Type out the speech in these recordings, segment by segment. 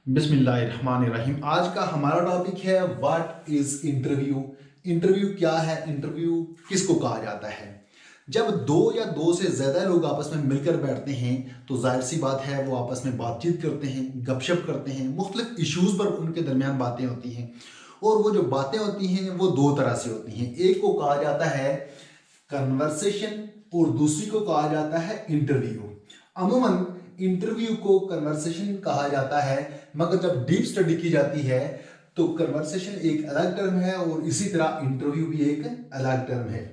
बिस्मिल्लाहिर्रहमानिर्रहीम। आज का हमारा टॉपिक है व्हाट इज इंटरव्यू। इंटरव्यू क्या है, इंटरव्यू किसको कहा जाता है। जब दो या दो से ज्यादा लोग आपस में मिलकर बैठते हैं तो जाहिर सी बात है वो आपस में बातचीत करते हैं, गपशप करते हैं, मुख्तलिफ इश्यूज पर उनके दरमियान बातें होती हैं। और वो जो बातें होती हैं वो दो तरह से होती हैं। एक को कहा जाता है कन्वर्सेशन और दूसरी को कहा जाता है इंटरव्यू। अमूमन इंटरव्यू को कन्वर्सेशन कहा जाता है, मगर जब डीप स्टडी की जाती है तो कन्वर्सेशन एक अलग टर्म है और इसी तरह इंटरव्यू भी एक अलग टर्म है।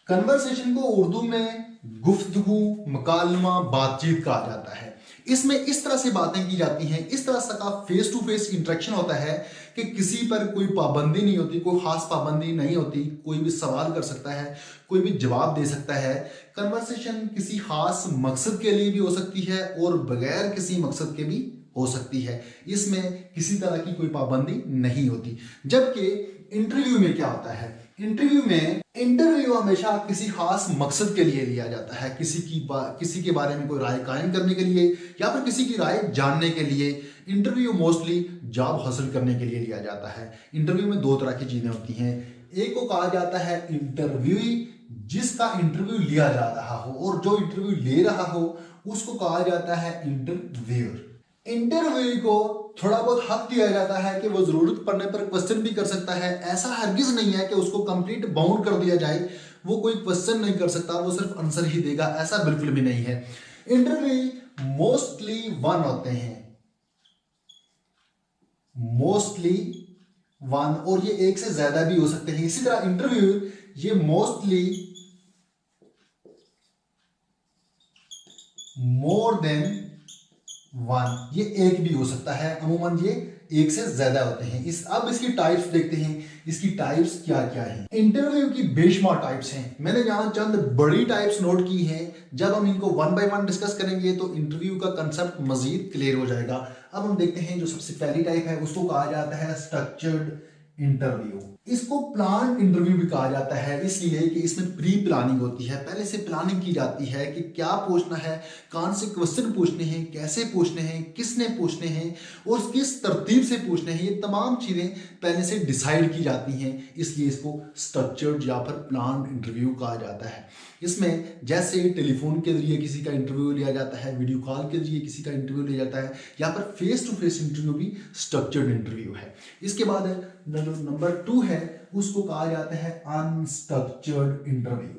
कन्वर्सेशन को उर्दू में गुफ्तगू, मुकालमा, बातचीत कहा जाता है। इसमें इस तरह से बातें की जाती हैं, इस तरह से का फेस टू फेस इंटरेक्शन होता है कि किसी पर कोई पाबंदी नहीं होती, कोई खास पाबंदी नहीं होती, कोई भी सवाल कर सकता है, कोई भी जवाब दे सकता है। कन्वर्सेशन किसी खास मकसद के लिए भी हो सकती है और बगैर किसी मकसद के भी हो सकती है। इसमें किसी तरह की कोई पाबंदी नहीं होती। जबकि इंटरव्यू में क्या होता है, इंटरव्यू हमेशा किसी खास मकसद के लिए लिया जाता है, किसी के बारे में कोई राय कायम करने के लिए या फिर किसी की राय जानने के लिए। इंटरव्यू मोस्टली जॉब हासिल करने के लिए लिया जाता है। इंटरव्यू में दो तरह की चीजें होती हैं। एक को कहा जाता है इंटरव्यूई, जिसका इंटरव्यू लिया जा रहा हो, और जो इंटरव्यू ले रहा हो उसको कहा जाता है इंटरव्यूअर। इंटरव्यू को थोड़ा बहुत हक दिया जाता है कि वो जरूरत पड़ने पर क्वेश्चन भी कर सकता है। ऐसा हरगिज नहीं है कि उसको कंप्लीट बाउंड कर दिया जाए, वो कोई क्वेश्चन नहीं कर सकता, वो सिर्फ आंसर ही देगा, ऐसा बिल्कुल भी नहीं है। इंटरव्यू मोस्टली वन होते हैं, मोस्टली वन, और ये एक से ज्यादा भी हो सकते हैं। इसी तरह इंटरव्यू ये मोस्टली मोर देन वन, ये एक भी हो सकता है। अमूमन ये एक से ज्यादा होते हैं। अब इसकी टाइप्स देखते हैं, इसकी टाइप्स क्या क्या हैं। इंटरव्यू की बेशुमार टाइप्स हैं। मैंने यहां चंद बड़ी टाइप्स नोट की हैं। जब हम इनको वन बाय वन डिस्कस करेंगे तो इंटरव्यू का कंसेप्ट मजीद क्लियर हो जाएगा। अब हम देखते हैं जो सबसे पहली टाइप है उसको कहा जाता है स्ट्रक्चर्ड इंटरव्यू। इसको प्लान इंटरव्यू भी कहा जाता है, इसलिए कि इसमें प्री प्लानिंग होती है। पहले से प्लानिंग की जाती है कि क्या पूछना है, कौन से क्वेश्चन पूछने हैं, कैसे पूछने हैं, किसने पूछने हैं और किस तरतीब से पूछने हैं। ये तमाम चीजें पहले से डिसाइड की जाती हैं, इसलिए इसको स्ट्रक्चर्ड या फिर प्लान इंटरव्यू कहा जाता है। इसमें जैसे टेलीफोन के जरिए किसी का इंटरव्यू लिया जाता है, वीडियो कॉल के जरिए किसी का इंटरव्यू लिया जाता है, या फिर फेस टू फेस इंटरव्यू भी स्ट्रक्चर्ड इंटरव्यू है। इसके बाद नंबर 2 है उसको कहा जाता है अनस्ट्रक्चर्ड इंटरव्यू।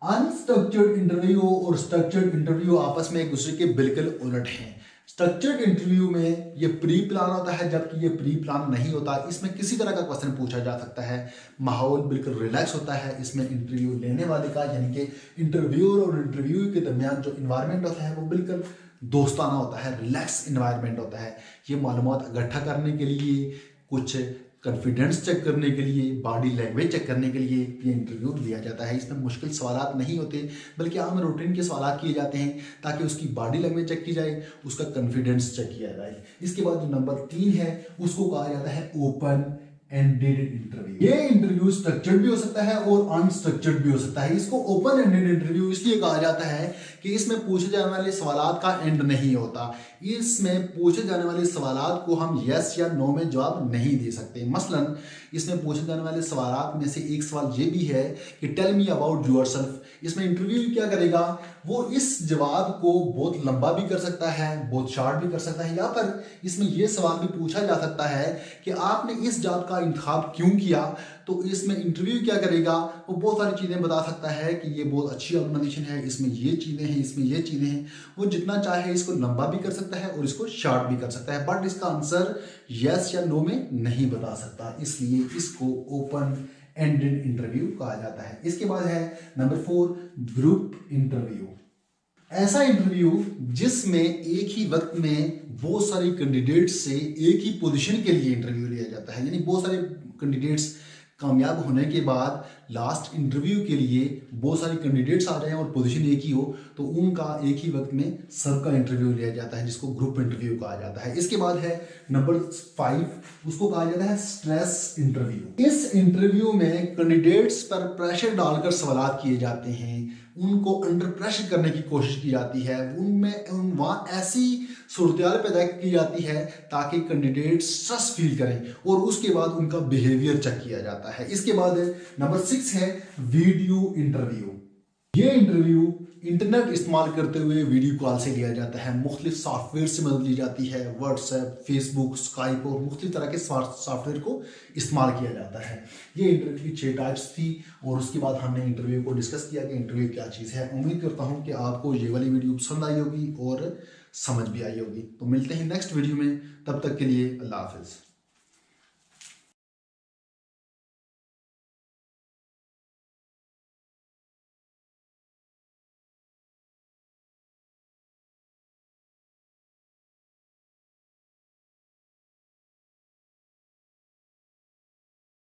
अनस्ट्रक्चर्ड इंटरव्यू और स्ट्रक्चर्ड इंटरव्यू आपस में एक दूसरे के बिल्कुल उलट हैं। स्ट्रक्चर्ड इंटरव्यू में ये प्री प्लान होता है, जबकि ये प्री प्लान नहीं होता। इसमें किसी तरह का क्वेश्चन पूछा जा सकता है, माहौल बिल्कुल रिलैक्स होता है। इसमें इंटरव्यू लेने वाले का यानी कि इंटरव्यूअर और इंटरव्यू के दरमियान जो इन्वायरमेंट होता है वो बिल्कुल दोस्ताना होता है, रिलैक्स इन्वायरमेंट होता है। ये मालूमात इकट्ठा करने के लिए, कुछ कॉन्फिडेंस चेक करने के लिए, बॉडी लैंग्वेज चेक करने के लिए ये इंटरव्यू लिया जाता है। इसमें मुश्किल सवाल नहीं होते, बल्कि आम रूटीन के सवाल किए जाते हैं ताकि उसकी बॉडी लैंग्वेज चेक की जाए, उसका कॉन्फिडेंस चेक किया जाए। इसके बाद जो नंबर 3 है उसको कहा जाता है ओपन एंडेड इंटरव्यू। ये इंटरव्यू स्ट्रक्चर्ड भी हो सकता है और अनस्ट्रक्चर्ड भी हो सकता है। इसको ओपन एंडेड इंटरव्यू इसलिए कहा जाता है कि इसमें पूछे जाने वाले सवालात का एंड नहीं होता। इसमें पूछे जाने वाले सवालात को हम यस या नो में जवाब नहीं दे सकते। मसलन इसमें पूछे जाने वाले सवालात में से एक सवाल ये भी है कि टेल मी अबाउट योरसेल्फ। इसमें इंटरव्यू क्या करेगा, वो इस जवाब को बहुत लंबा भी कर सकता है, बहुत शॉर्ट भी कर सकता है, या फिर इसमें यह सवाल भी पूछा जा सकता है कि आपने इस जॉब का इंतखाब क्यों किया। तो इसमें इंटरव्यू क्या करेगा, वो बहुत सारी चीज़ें बता सकता है कि ये बहुत अच्छी ऑर्गेनाइजेशन है, इसमें ये चीज़ें हैं, इसमें ये चीज़ें हैं। वो जितना चाहे इसको लंबा भी कर सकता है और इसको शॉर्ट भी कर सकता है, बट इसका आंसर यस या नो में नहीं बता सकता, इसलिए इसको ओपन एंडेड इंटरव्यू कहा जाता है। इसके बाद है नंबर 4 ग्रुप इंटरव्यू। ऐसा इंटरव्यू जिसमें एक ही वक्त में बहुत सारे कैंडिडेट्स से एक ही पोजीशन के लिए इंटरव्यू लिया जाता है। यानी बहुत सारे कैंडिडेट्स कामयाब होने के बाद लास्ट इंटरव्यू के लिए बहुत सारे कैंडिडेट्स आ जाएं और पोजीशन एक ही हो तो उनका एक ही वक्त में सबका इंटरव्यू लिया जाता है, जिसको ग्रुप इंटरव्यू कहा जाता है। इसके बाद है नंबर 5, उसको कहा जाता है स्ट्रेस इंटरव्यू। इस इंटरव्यू में कैंडिडेट्स पर प्रेशर डालकर सवाल किए जाते हैं, उनको अंडर प्रेशर करने की कोशिश की जाती है, उनमें वहाँ ऐसी सूरत पैदा की जाती है ताकि कैंडिडेट स्ट्रेस फील करें और उसके बाद उनका बिहेवियर चेक किया जाता है। इसके बाद नंबर 6 है वीडियो इंटरव्यू। ये इंटरव्यू इंटरनेट इस्तेमाल करते हुए वीडियो कॉल से लिया जाता है। मुख्तलिफ सॉफ्टवेयर से मदद ली जाती है, व्हाट्सएप, फेसबुक, स्काइप और मुख्तलिफ तरह के सॉफ्टवेयर को इस्तेमाल किया जाता है। ये इंटरव्यू की 6 टाइप्स थी और उसके बाद हमने इंटरव्यू को डिस्कस किया कि इंटरव्यू क्या चीज़ है। उम्मीद करता हूँ कि आपको ये वाली वीडियो पसंद आई होगी और समझ भी आई होगी। तो मिलते हैं नेक्स्ट वीडियो में, तब तक के लिए अल्लाह हाफिज़।